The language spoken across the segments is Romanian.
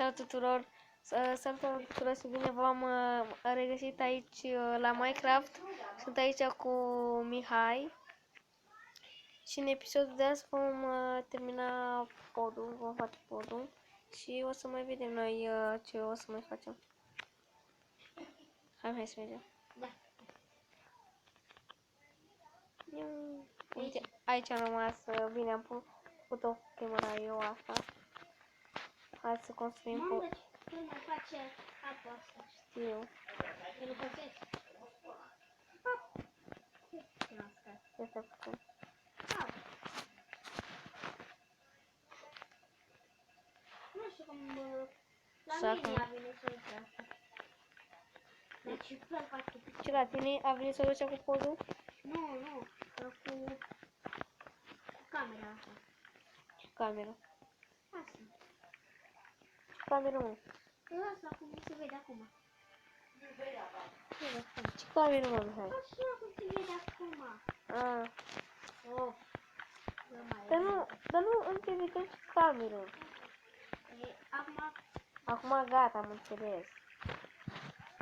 Salut tuturor! Salut tuturor și bine v-am regăsit aici la Minecraft. Sunt aici cu Mihai. Și în episodul de azi vom termina podul, vom face podul. Și o să mai vedem noi ce o să mai facem. Hai să mergem. Da. Uite, aici am rămas, bine am putut o camera eu asta. Hai să construim Mamă, tu nu face apa asta. Știu. Eu nu pățesc. Ce să facem? Nu știu cum... La Să mine acum. a venit soluția asta. Deci prea face. Ce la tine a venit soluția cu podul? Nu, cu camera asta. Ce cameră? Asta. Ce cameră, mă? Asta cum se vede acum. Ce cameră, mă, Mihai? Așa cum se vede acum. Ah. Oh. Dar nu înțelegem ce cameră. Acum... Acum gata, am înțeles.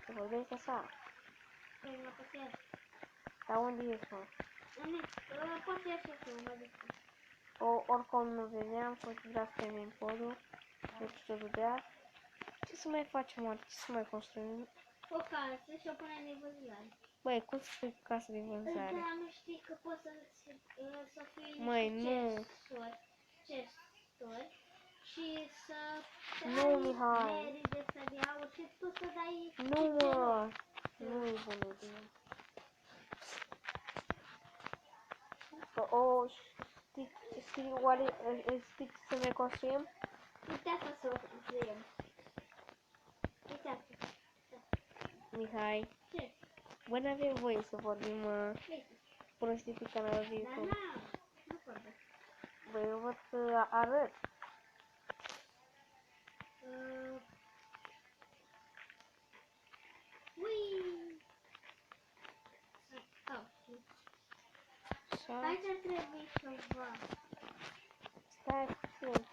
Să vorbești așa. Păi mă pățesc. Dar unde ești, mă? Poate să fiu, mă duc. Oricum nu veneam, să vreau să termin podul. Episodul de azi. Ce să mai facem, oare? Ce să mai construim? O casă și o punem de vânzare. Băi, cum să fie casă de vânzare? Da, nu știi că poți să fii Măi, niște chesturi și să Nu, ai Mihai. meri de săriauri și tu să dai... Nu, mă! Nu e bună idee. Știi, oare, știi ce să ne construim? Uite asta să o facem. Uite asta. Mihai, Ce? bă, n-avem voie să vorbim prostii pe canalul de Dar YouTube. nu vorbesc. Băi, eu văd să arăt. Ui! Așa, Aici ar trebui ceva. stai puțin.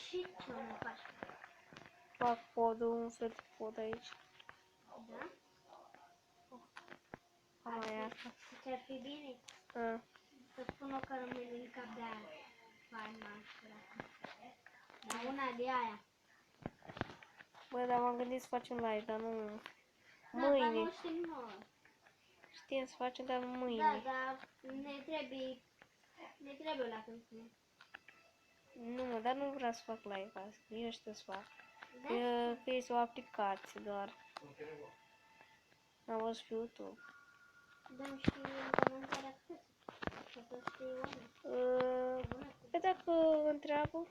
Și ce mai faci? Fac podul, un fel de pod aici. Da? Mai asta. Ce-ar fi bine să pun o cărămidă în cap de aia. Faima asta. Da, una de aia. Bă, dar m-am gândit să facem live, dar nu... Da, Mâine. dar nu știm noi. Știm să facem, dar Da, mâine. dar ne trebuie la cântare. Nu, mă, dar nu vreau să fac live azi. Eu știu să fac. Da? Că este o aplicație doar. Am văzut pe YouTube. Dar nu știu comentarea cât. Să știu oameni. Pe dacă întreabă,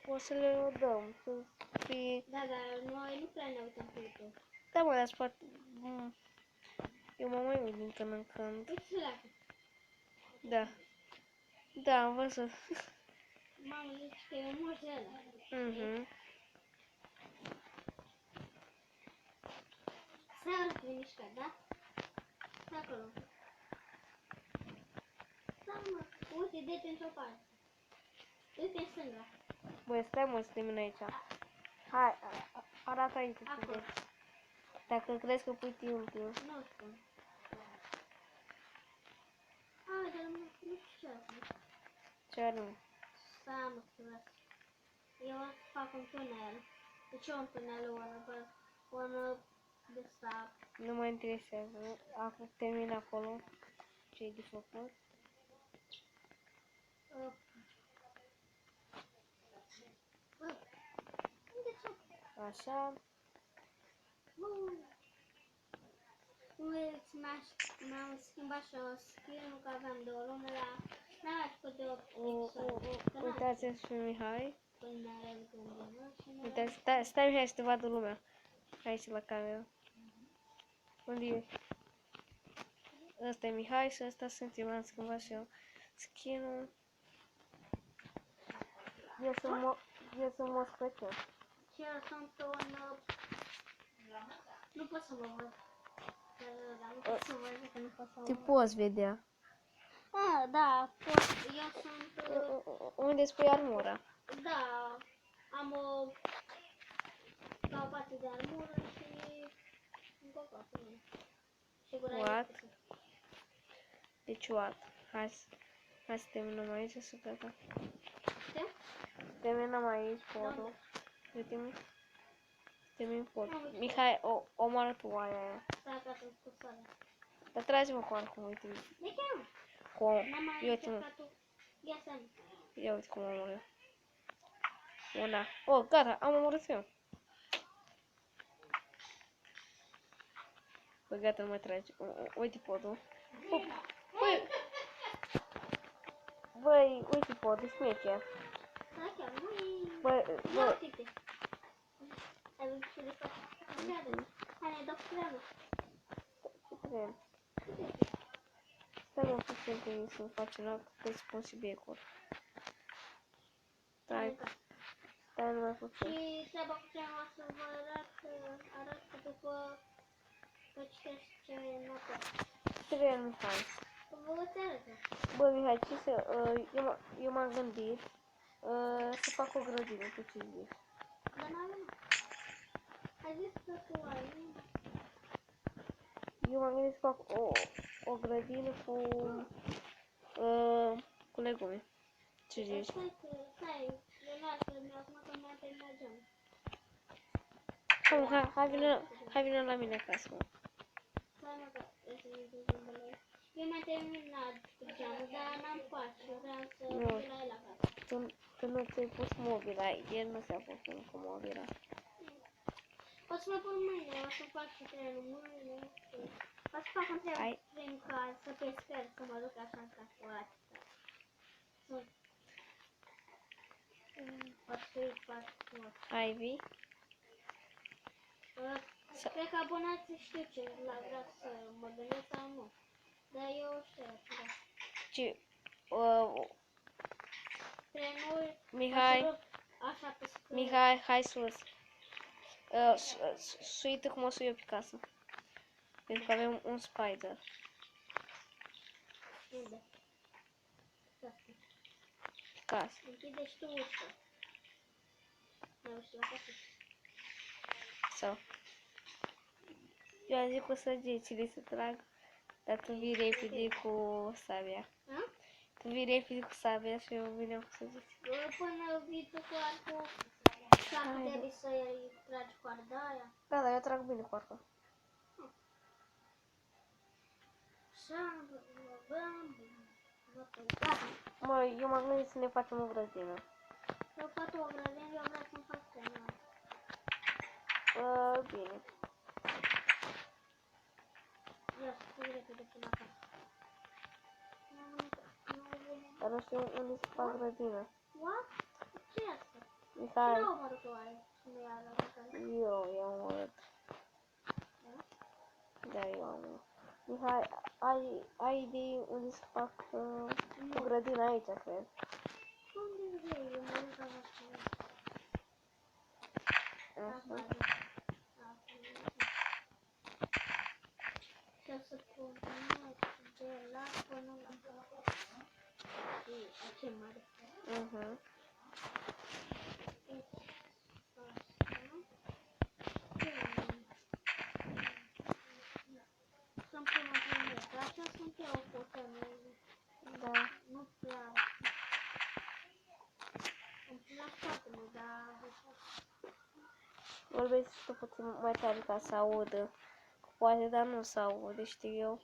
o să le dăm. Să fie... Da, dar noi nu prea ne uităm pe YouTube. Da, mă, dar spate... Eu mă mai uit din când în când. Uite la cât. Da. Da, am văzut. Mamă, zici că e un moș de ăla. Mhm. Stai arăt pe mișcat, da? Stai acolo. Da, mă. Uite, dă-te într-o parte. Uite în stânga. Băi, stai mă să termin aici. Hai, arată aici. Acolo. Dacă crezi că pui timpul. Nu spun. A, dar nu știu ce asta. Ce anume? Stai, mă, să las. Eu o să fac un tunel. De ce un tunel? Un de sap. Nu mă interesează. Acum termin acolo. Ce-i de făcut? Unde ce? Așa. Mi-am schimbat și o skin-ul, că aveam de o lună la... N-am mai făcut de 8 episoade. Uitați-mi și Mihai. Până are gândul și nu... Uitați, stai Mihai să te vadă lumea. Aici la cameră. Unde ești? Ăsta e Mihai și ăsta sunt eu. Am schimbat și eu skin-ul. Eu sunt moș Crăciun. Și eu sunt un... Nu pot să mă văd. Dar nu pot să mă văd, că nu pot să mă Te văd. poți vedea. Ah, da, pot. Eu sunt... Unde spui armura? Da, am o... ca o parte de armură și... un copac cu mine. Și gura What? electrică. Deci what? Hai să terminăm aici, să gata. Ce? Terminăm aici podul. Unde? Termin podul. Am uitat. Mihai, omoară tu oaia aia. Stai ca să-mi scot soarea. Dar trage-mă cu acum, uite. De ce? Cum? N-am mai Uite, mă. încercat tu. Ia să Ia uite cum omor eu. Una. Oh, gata, am omorât eu. Bă, gata, nu mai trage. Uite podul. Băi, băi, uite podul, șmecher. Da, chiar, nu Bă, ia uite-te. Ai văzut ce de fac? Hai, ne dau creanul. ce trebuie? Stai mă puțin că să-mi face noapte, că îți pun și becul. Stai, stai numai puțin. Și treaba cu creanul o să vă arăt după că citește noaptea. Ce vrei, Mihai? Vă ți arăt. Bă, Mihai, ce să... eu m-am gândit să fac o grădină, tu ce zici? Dar n-avem. Ai zis că tu ai. Eu m-am gândit să fac o grădină cu legume. Ce zici? Stai, eu lasă, acum că mi-a terminat geamul. Hai vină la mine acasă, mă. Stai mă, că eu mi-am terminat geamul, dar n-am pace, vreau să Nu. merg la el acasă. Tu nu ți-ai pus mobila, el nu ți-a pus încă mobila. O să mă pun mâine, o să fac și trenul mâine. O să fac un tren ca să pe sper, să mă duc așa ca cu atâta. O să fie foarte frumos. Ivy? Cred că abonații știu ce vreau să mă gândesc sau nu. Dar eu știu, da. Ce? Trenul, Mihai, o să duc așa pe scări. Mihai, hai sus. Suită cum o să eu pe casă. Pentru că avem un spider. Unde? Asta. Pe casă. Închide și tu ușa. Mai ușa la casă. Sau. Eu am zis cu săgețile să trag. Dar tu vii repede cu sabia. Ha? Tu vii repede cu sabia și eu vin cu săgeți. Până vii tu cu arcul, dacă Hai, trebuie să-i tragi coarda aia. Da, dar eu trag bine cu arca. Gata. Mă, eu m-am gândit să ne facem o grădină. Eu fac o grădină, eu vreau să-mi fac trenul. Bine. Ia să fii repede până acasă. Dar nu știu unde să fac grădină. What? Ce e asta? Mihai, Cine a omorât o aia? Cine i-a arătat? eu am omorât. Da, eu am omorât. Mihai, ai idei unde să fac o grădină aici, cred. Unde vrei? Eu mă duc acasă. Nu știu. Și o să pun de la până la ce mare. Mhm. Să-mi pun o planetă. Așa sunt eu cu temele. Da. Nu prea. Îmi plac foarte mult, dar... Vorbești și tu puțin mai tare ca să audă. Poate, dar nu să aude, știu eu.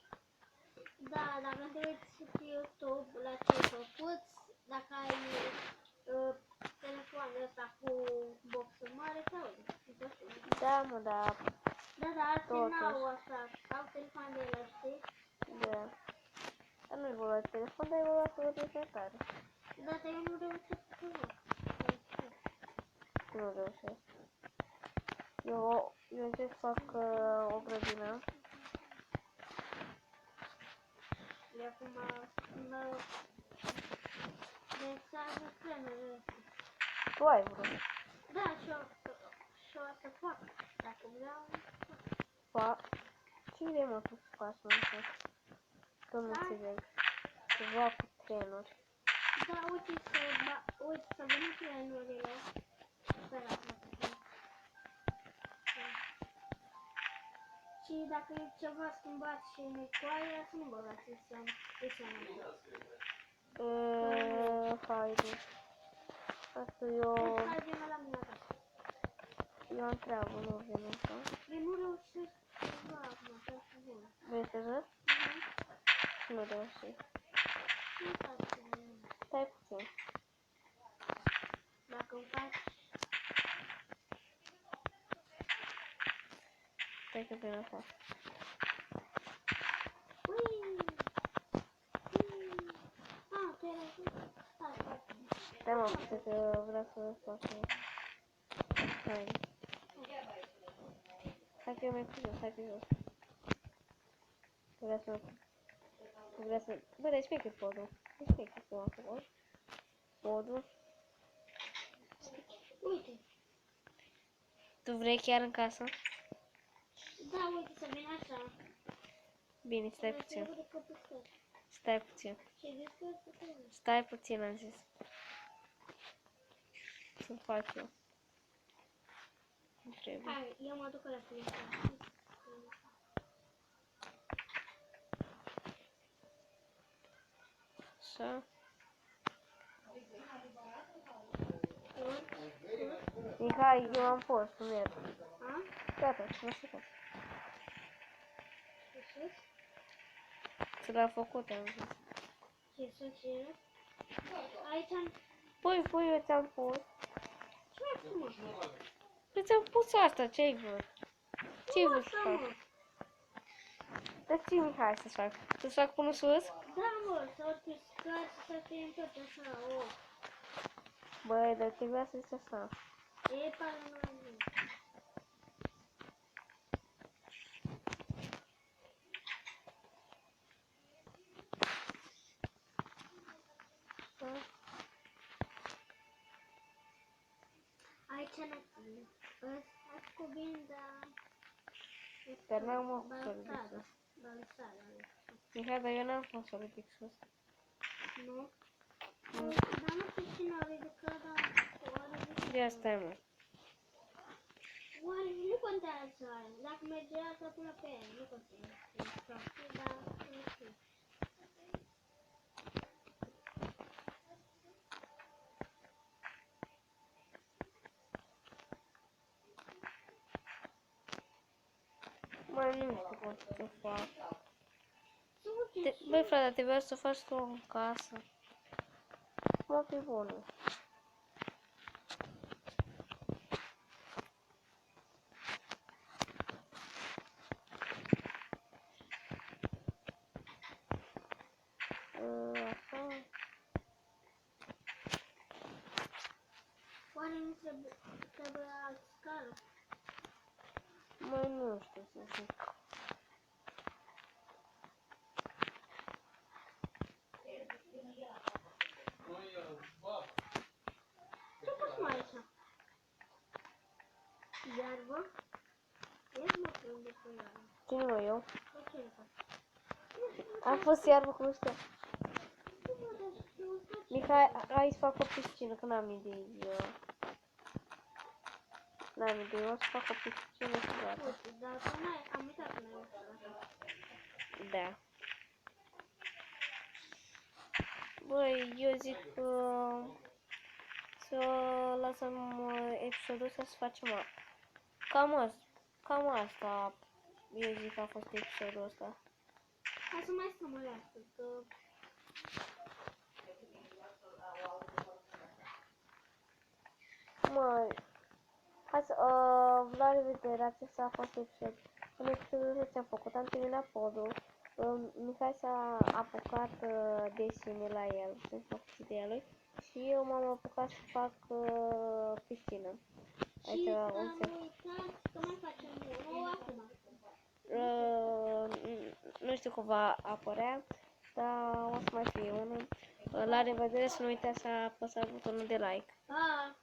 Da, dacă te uiți pe YouTube la ce ai făcut, dacă ai telefonul ăsta cu boxul mare, te aude. Da, mă, da. Da, dar alții Totuși. n-au așa, au telefon de la, știi? Da. Dar nu-i vorba de telefon, dar e vorba să vorbești mai tare. Da, dar eu nu reușesc să fac. Nu reușesc. Eu încerc să fac o grădină. De acum mă desează trenurile astea. Tu ai vrut. Da, și o să fac. Dacă vreau, fac. Ce vrei, mă, tu să faci, mă, că nu înțeleg. Ceva cu trenuri. Da, uite să vină trenurile. Sperați-mă că sunt. Și dacă e ceva schimbat și nu cu aia, să nu băgați în seamă. Haide. Asta eu Hai, vină la mine acasă. am treabă, nu vin așa. Eu nu reușesc ceva acum, pentru bun. Vrei să văd? Nu reușesc. Nu faci Stai puțin. dacă îmi faci. Stai că vin așa. Tu erai tu? Stai. Stai, mă, puțin că vreau să fac. Haide. Hai că eu mai pe jos, hai pe jos. Vreau să... Bă, deci mică podul. Deci mică podul acolo. Podul. Uite. Tu vrei chiar în casă? Da, uite să vin așa. Bine, stai puțin. Trebuie că păstări. Stai puțin. Ce zici că trebuie? Stai puțin, am zis. Să fac eu. Nu trebuie. Hai, eu mă duc la tine. Așa. Mihai, eu am fost, nu merg. A? Gata, nu știu cum. Ce sus? Ți l-am făcut, am zis. Ce sus ce? Aici am... Păi, eu ți-am pus. Ce mai frumos? Păi ți-am pus asta, ce-ai vrut? Ce-ai vrut să Asta, fac? mă. Dar ce, Mihai, să fac? Să fac până sus? Da, mă, să te scazi să te întorci așa, o. Băi, dar trebuia să zici asta. E paranoia. Da? Aici n-ai ăsta cu bine, dar... Dar n-am mă pus să ridic sus. Balustrada. Mihai, dar eu n-am pus să ridic sus. Nu? Dar nu știu cine a ridicat, dar oare ridicat. Ia stai, mă. Oare nu contează aia. Dacă merge asta până pe ea, nu contează. Dar nu știu. Mai nu știu cum să fac. Ce Băi, frate, trebuia să faci tu în casă. Mă fi bună. Așa. Oare nu trebuie alt scară? Mai nu știu să zic. Ce faci mai aici? Iarbă? Iar mă prinde pe iarbă. Cine mă, eu? De ce nu faci? Am fost iarbă cu ăsta. Nu mă, dar nu faci. Mihai, hai să fac o piscină, că n-am idei eu. N-am idei, o să fac o piscină și gata. Uite, dar tu n-ai, am uitat că n-ai uitat așa. Da. Băi, eu zic că să lăsăm episodul ăsta să facem cam asta. Eu zic că a fost episodul ăsta. Hai să mai stăm alea, că... Măi, hai să, la revedere, acesta a fost episod. În episodul ăsta ți-am făcut, am terminat podul. Mihai s-a apucat desene la el, să-i fac ideea lui. Și eu m-am apucat să fac piscină. Și am uitat că mai facem unul acum. Nu știu cum va apărea, dar o să mai fie unul. La revedere, să nu uitați să apăsați butonul de like. Pa!